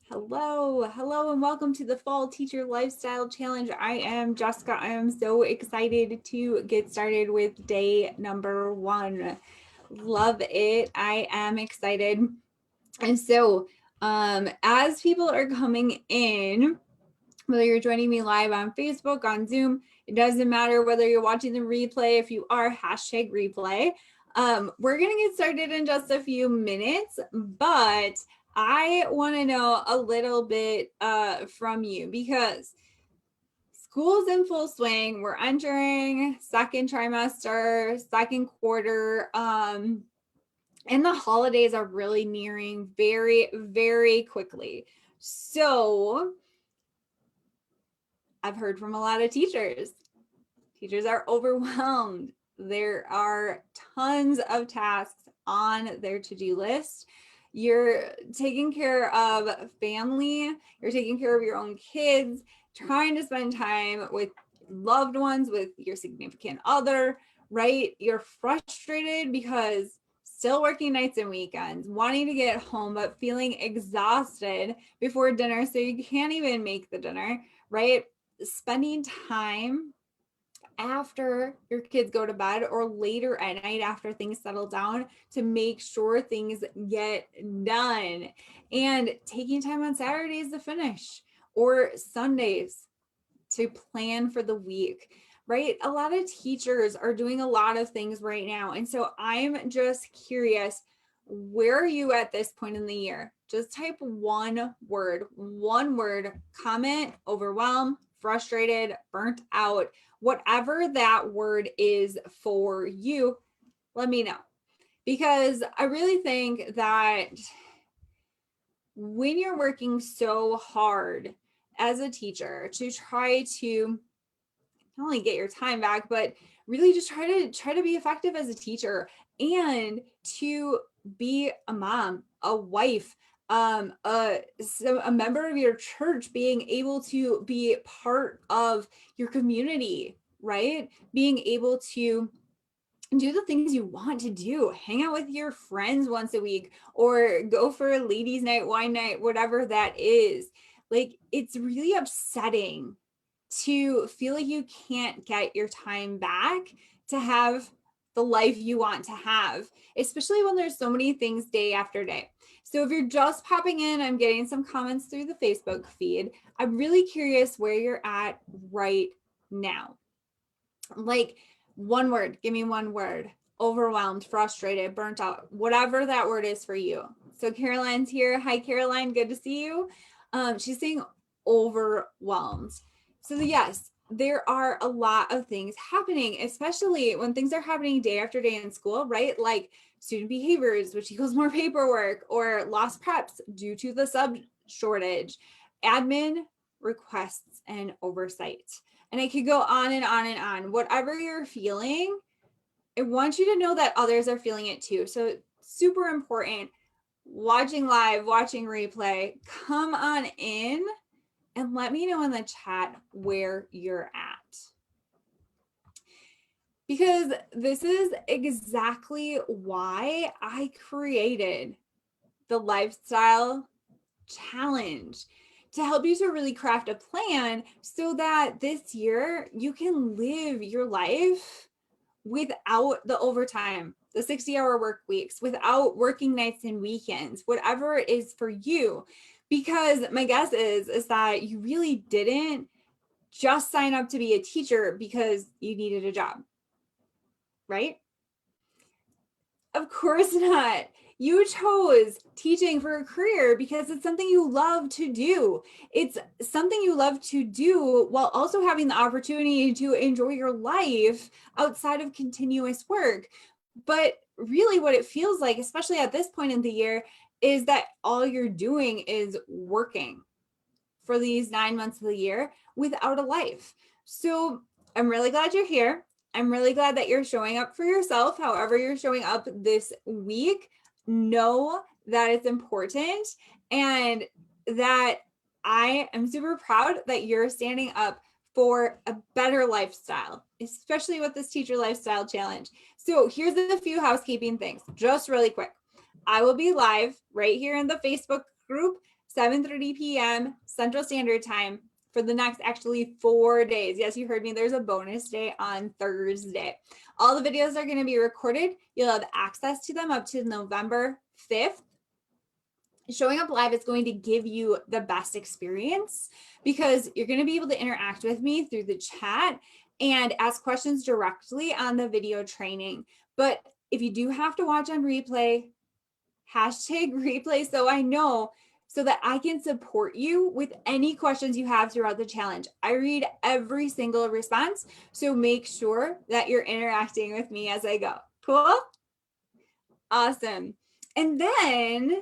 Hello, and welcome to the Fall Teacher Lifestyle Challenge. I am Jessica. I am so excited to get started with day number 1. Love it. I am excited. And so, as people are coming in, whether you're joining me live on Facebook, on Zoom, it doesn't matter whether you're watching the replay. If you are, hashtag replay. We're going to get started in just a few minutes, but I want to know a little bit from you because school's in full swing. We're entering second trimester, second quarter, and the holidays are really nearing very, very quickly. So I've heard from a lot of teachers. Teachers are overwhelmed. There are tons of tasks on their to-do list. You're taking care of family, you're taking care of your own kids, trying to spend time with loved ones, with your significant other, right? You're frustrated because still working nights and weekends, wanting to get home, but feeling exhausted before dinner, so you can't even make the dinner, right? Spending time after your kids go to bed or later at night after things settle down to make sure things get done, and taking time on Saturdays to finish or Sundays to plan for the week, right? A lot of teachers are doing a lot of things right now. And so I'm just curious, where are you at this point in the year? Just type one word, comment, overwhelmed, frustrated, burnt out, whatever that word is for you, let me know. Because I really think that when you're working so hard as a teacher to try to not only get your time back, but really just try to be effective as a teacher and to be a mom, a wife, a member of your church, being able to be part of your community, right? Being able to do the things you want to do, hang out with your friends once a week, or go for a ladies' night, wine night, whatever that is. Like, it's really upsetting to feel like you can't get your time back to have the life you want to have, especially when there's so many things day after day. So if you're just popping in, I'm getting some comments through the Facebook feed. I'm really curious where you're at right now. Like, one word, give me one word. Overwhelmed, frustrated, burnt out, whatever that word is for you. So Caroline's here. Hi, Caroline. Good to see you. She's saying overwhelmed. So yes, there are a lot of things happening, especially when things are happening day after day in school, right? Like student behaviors, which equals more paperwork, or lost preps due to the sub shortage, admin requests and oversight. And I could go on and on and on. Whatever you're feeling, I want you to know that others are feeling it too. So super important. Watching live, watching replay, come on in and let me know in the chat where you're at. Because this is exactly why I created the lifestyle challenge, to help you to really craft a plan so that this year you can live your life without the overtime, the 60-hour work weeks, without working nights and weekends, whatever it is for you. Because my guess is that you really didn't just sign up to be a teacher because you needed a job, right? Of course not. You chose teaching for a career because it's something you love to do. It's something you love to do while also having the opportunity to enjoy your life outside of continuous work. But really what it feels like, especially at this point in the year, is that all you're doing is working for these 9 months of the year without a life. So I'm really glad you're here. I'm really glad that you're showing up for yourself, however you're showing up this week. Know that it's important and that I am super proud that you're standing up for a better lifestyle, especially with this teacher lifestyle challenge. So here's a few housekeeping things, just really quick. I will be live right here in the Facebook group 7:30 p.m. Central Standard Time for the next actually 4 days. Yes, you heard me. There's a bonus day on Thursday. All the videos are going to be recorded. You'll have access to them up to November 5th. Showing up live is going to give you the best experience because you're going to be able to interact with me through the chat and ask questions directly on the video training. But if you do have to watch on replay, hashtag replay so I know, so that I can support you with any questions you have throughout the challenge. I read every single response, so make sure that you're interacting with me as I go. Cool? Awesome. And then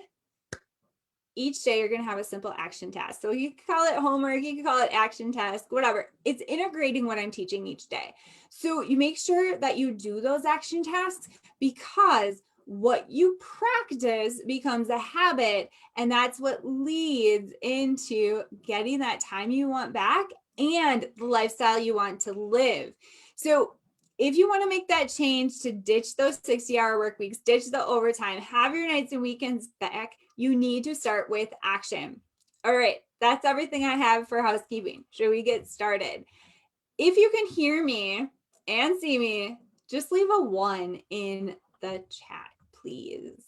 each day you're going to have a simple action task. So you can call it homework, you can call it action task, whatever. It's integrating what I'm teaching each day. So you make sure that you do those action tasks because what you practice becomes a habit, and that's what leads into getting that time you want back and the lifestyle you want to live. So if you want to make that change to ditch those 60-hour work weeks, ditch the overtime, have your nights and weekends back, you need to start with action. All right, that's everything I have for housekeeping. Should we get started? If you can hear me and see me, just leave a 1 in the chat, please.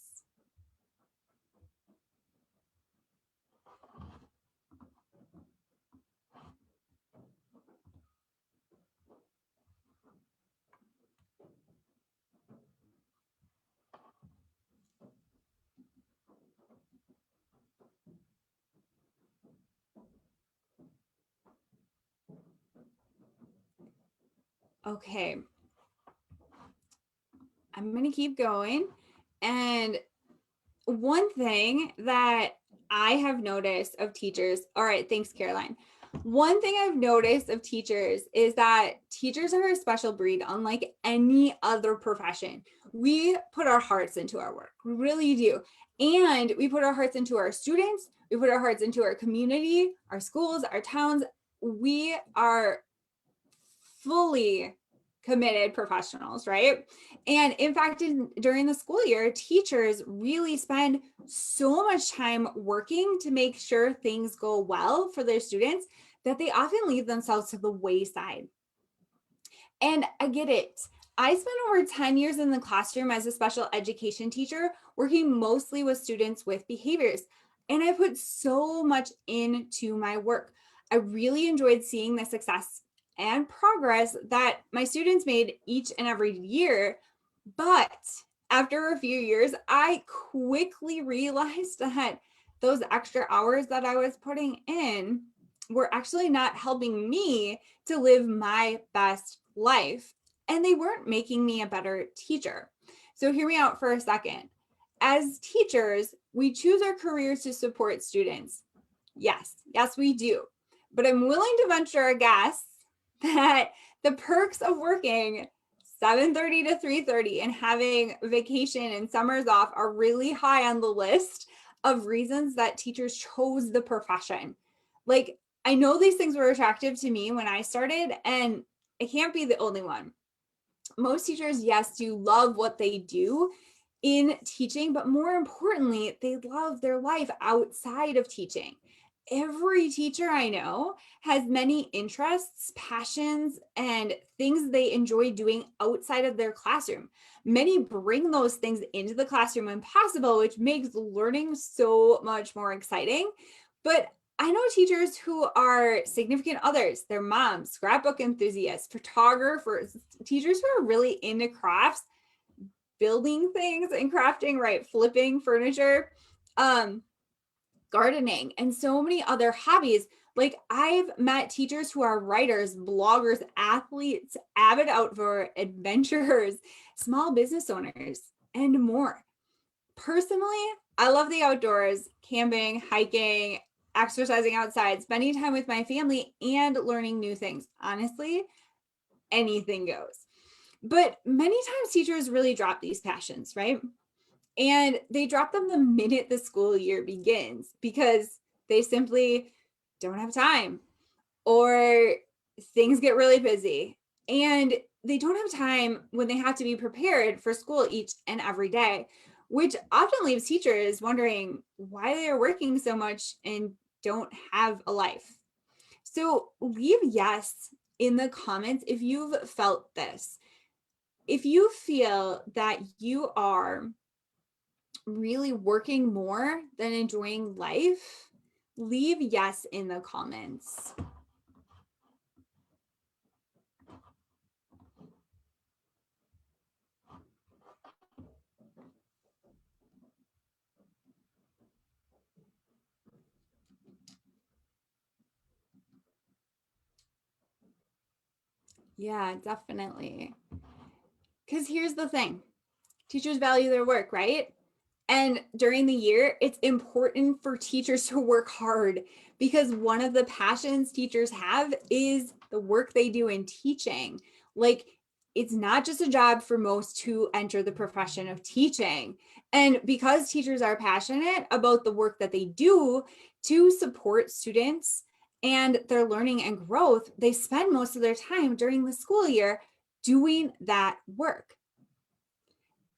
Okay. I'm going to keep going. And one thing that I have noticed of teachers, all right, thanks, Caroline. One thing I've noticed of teachers is that teachers are a special breed, unlike any other profession. We put our hearts into our work, we really do. And we put our hearts into our students, we put our hearts into our community, our schools, our towns. We are fully committed professionals, right? And in fact, during the school year, teachers really spend so much time working to make sure things go well for their students that they often leave themselves to the wayside. And I get it. I spent over 10 years in the classroom as a special education teacher, working mostly with students with behaviors. And I put so much into my work. I really enjoyed seeing the success and progress that my students made each and every year. But after a few years, I quickly realized that those extra hours that I was putting in were actually not helping me to live my best life. And they weren't making me a better teacher. So hear me out for a second. As teachers, we choose our careers to support students. Yes, we do. But I'm willing to venture a guess that the perks of working 7:30 to 3:30 and having vacation and summers off are really high on the list of reasons that teachers chose the profession. Like, I know these things were attractive to me when I started, and it can't be the only one. Most teachers, yes, do love what they do in teaching, but more importantly, they love their life outside of teaching. Every teacher I know has many interests, passions, and things they enjoy doing outside of their classroom. Many bring those things into the classroom when possible, which makes learning so much more exciting. But I know teachers who are significant others, their moms, scrapbook enthusiasts, photographers, teachers who are really into crafts, building things and crafting, right? Flipping furniture, gardening, and so many other hobbies. Like, I've met teachers who are writers, bloggers, athletes, avid outdoor adventurers, small business owners, and more. Personally, I love the outdoors, camping, hiking, exercising outside, spending time with my family, and learning new things. Honestly, anything goes. But many times teachers really drop these passions, right? And they drop them the minute the school year begins because they simply don't have time, or things get really busy, and they don't have time when they have to be prepared for school each and every day. which often leaves teachers wondering why they are working so much and don't have a life. So leave yes in the comments if you've felt this. If you feel that you are really working more than enjoying life, leave yes in the comments. Yeah, definitely. Because here's the thing, teachers value their work, right? And during the year, it's important for teachers to work hard because one of the passions teachers have is the work they do in teaching. Like, it's not just a job for most who enter the profession of teaching. And because teachers are passionate about the work that they do to support students and their learning and growth, they spend most of their time during the school year doing that work.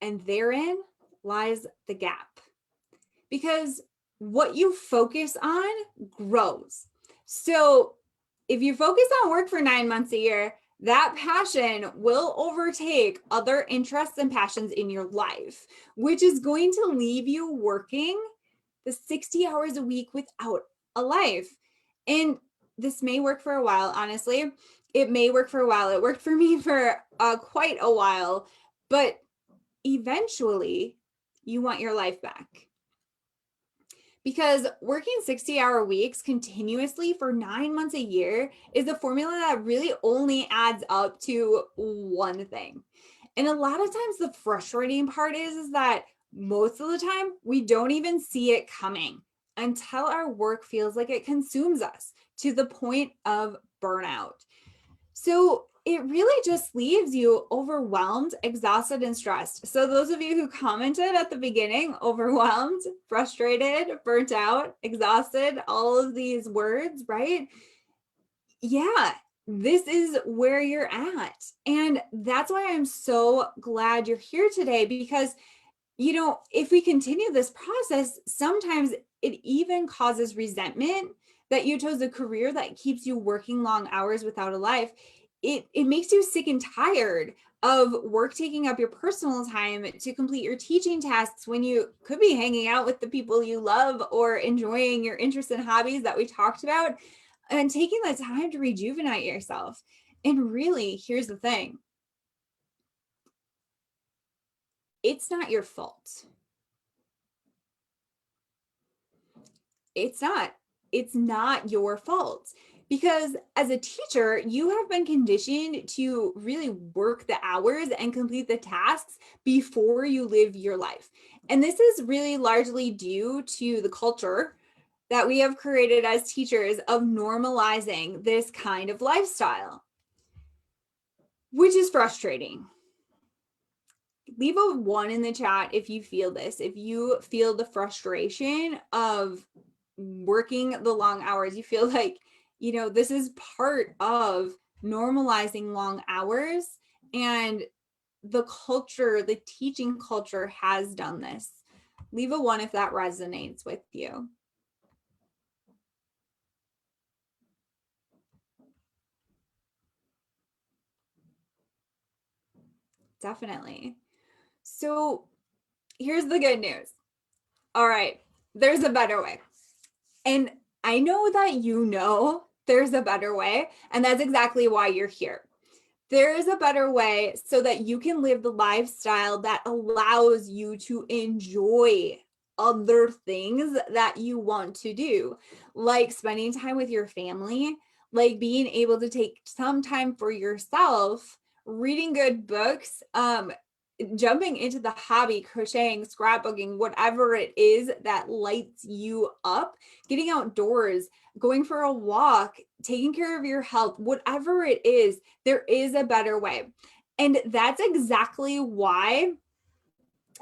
And therein lies the gap. Because what you focus on grows. So if you focus on work for 9 months a year, that passion will overtake other interests and passions in your life, which is going to leave you working the 60 hours a week without a life. And this may work for a while, honestly. It may work for a while. It worked for me for quite a while, but eventually you want your life back. Because working 60-hour weeks continuously for 9 months a year is a formula that really only adds up to one thing. And a lot of times the frustrating part is that most of the time we don't even see it coming until our work feels like it consumes us to the point of burnout. So it really just leaves you overwhelmed, exhausted, and stressed. So those of you who commented at the beginning, overwhelmed, frustrated, burnt out, exhausted, all of these words, right? Yeah, this is where you're at. And that's why I'm so glad you're here today, because, you know, if we continue this process, sometimes it even causes resentment that you chose a career that keeps you working long hours without a life. It makes you sick and tired of work taking up your personal time to complete your teaching tasks when you could be hanging out with the people you love or enjoying your interests and hobbies that we talked about, and taking the time to rejuvenate yourself. And really, here's the thing, it's not your fault. It's not. It's not your fault. Because as a teacher, you have been conditioned to really work the hours and complete the tasks before you live your life. And this is really largely due to the culture that we have created as teachers of normalizing this kind of lifestyle, which is frustrating. Leave a 1 in the chat if you feel this, if you feel the frustration of working the long hours. You feel like, you know, this is part of normalizing long hours, and the culture, the teaching culture has done this. Leave a 1 if that resonates with you. Definitely. So here's the good news. All right, there's a better way. And I know that you know there's a better way, and that's exactly why you're here. There is a better way so that you can live the lifestyle that allows you to enjoy other things that you want to do, like spending time with your family, like being able to take some time for yourself, reading good books, jumping into the hobby, crocheting, scrapbooking, whatever it is that lights you up, getting outdoors, going for a walk, taking care of your health, whatever it is, there is a better way. And that's exactly why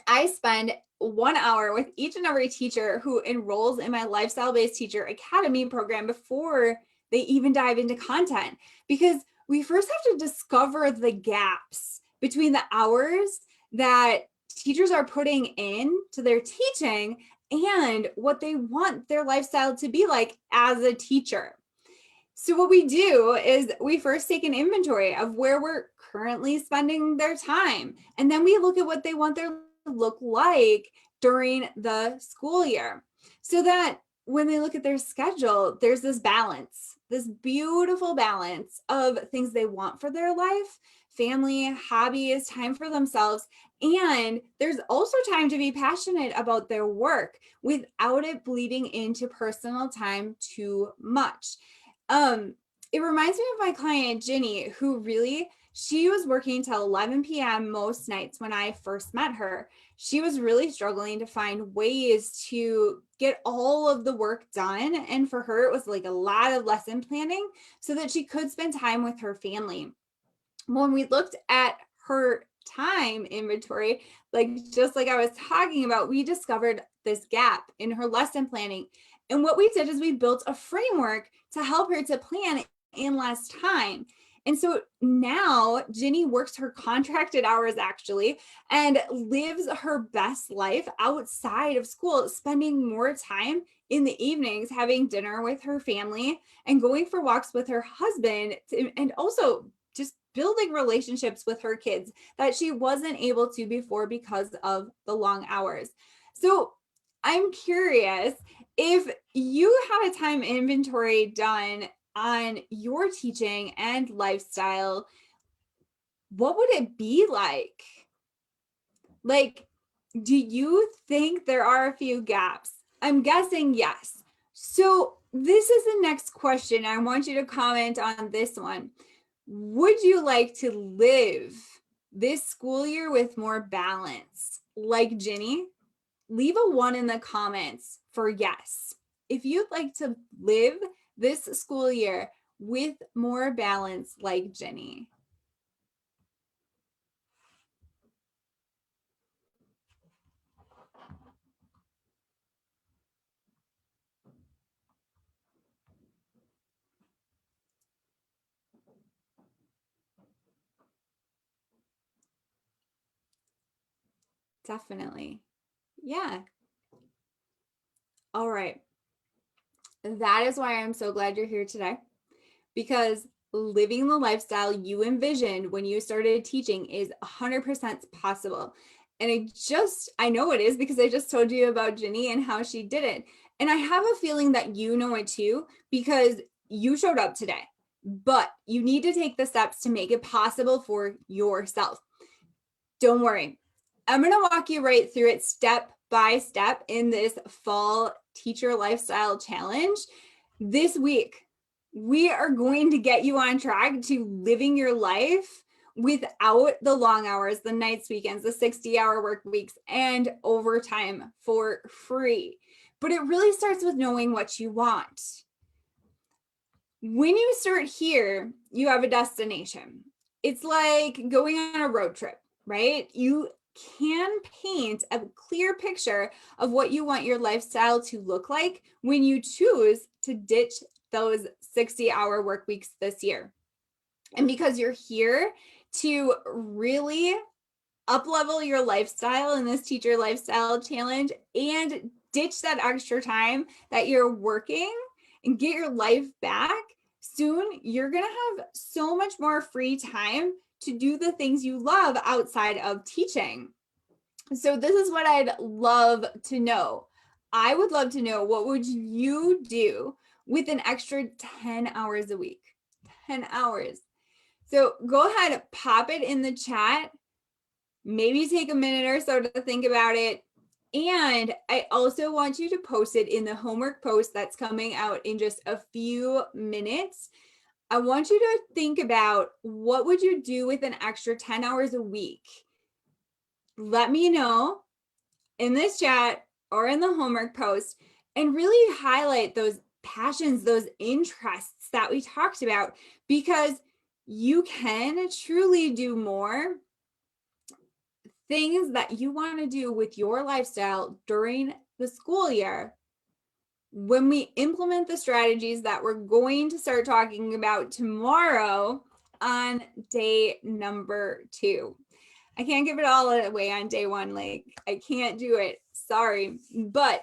I spend 1 hour with each and every teacher who enrolls in my Lifestyle Based Teacher Academy program before they even dive into content, because we first have to discover the gaps between the hours that teachers are putting in to their teaching and what they want their lifestyle to be like as a teacher. So what we do is we first take an inventory of where we're currently spending their time. And then we look at what they want their to look like during the school year, so that when they look at their schedule, there's this balance, this beautiful balance of things they want for their life, family, hobbies, time for themselves. And there's also time to be passionate about their work without it bleeding into personal time too much. It reminds me of my client, Ginny, who really, she was working till 11 p.m. most nights when I first met her. She was really struggling to find ways to get all of the work done. And for her, it was like a lot of lesson planning so that she could spend time with her family. When we looked at her time inventory, like just like I was talking about, we discovered this gap in her lesson planning. And what we did is we built a framework to help her to plan in less time. And so now Ginny works her contracted hours actually and lives her best life outside of school, spending more time in the evenings, having dinner with her family and going for walks with her husband, and also just building relationships with her kids that she wasn't able to before because of the long hours. So I'm curious, if you had a time inventory done on your teaching and lifestyle, what would it be like? Like, do you think there are a few gaps? I'm guessing yes. So this is the next question. I want you to comment on this one. Would you like to live this school year with more balance like Ginny? Leave a 1 in the comments for yes. If you'd like to live this school year with more balance like Ginny. Definitely. Yeah. All right. That is why I'm so glad you're here today, because living the lifestyle you envisioned when you started teaching is 100% possible. And I know it is because I just told you about Ginny and how she did it. And I have a feeling that you know it too, because you showed up today, but you need to take the steps to make it possible for yourself. Don't worry. I'm going to walk you right through it step by step in this fall teacher lifestyle challenge. This week, we are going to get you on track to living your life without the long hours, the nights, weekends, the 60-hour work weeks, and overtime for free. But it really starts with knowing what you want. When you start here, you have a destination. It's like going on a road trip, right? You can paint a clear picture of what you want your lifestyle to look like when you choose to ditch those 60-hour work weeks this year. And because you're here to really up-level your lifestyle in this teacher lifestyle challenge and ditch that extra time that you're working and get your life back, soon you're going to have so much more free time to do the things you love outside of teaching. So this is what I'd love to know. I would love to know, what would you do with an extra 10 hours a week? 10 hours. So go ahead, pop it in the chat. Maybe take a minute or so to think about it. And I also want you to post it in the homework post that's coming out in just a few minutes. I want you to think about, what would you do with an extra 10 hours a week? Let me know in this chat or in the homework post, and really highlight those passions, those interests that we talked about, because you can truly do more things that you want to do with your lifestyle during the school year when we implement the strategies that we're going to start talking about tomorrow on day number 2. I can't give it all away on day one. Like, I can't do it. Sorry. But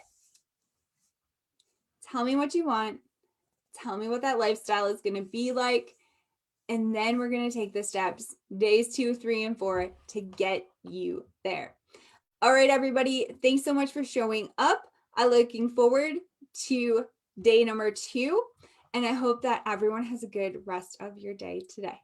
tell me what you want. Tell me what that lifestyle is going to be like. And then we're going to take the steps, days 2, 3, and 4, to get you there. All right, everybody. Thanks so much for showing up. I'm looking forward to day number 2. And I hope that everyone has a good rest of your day today.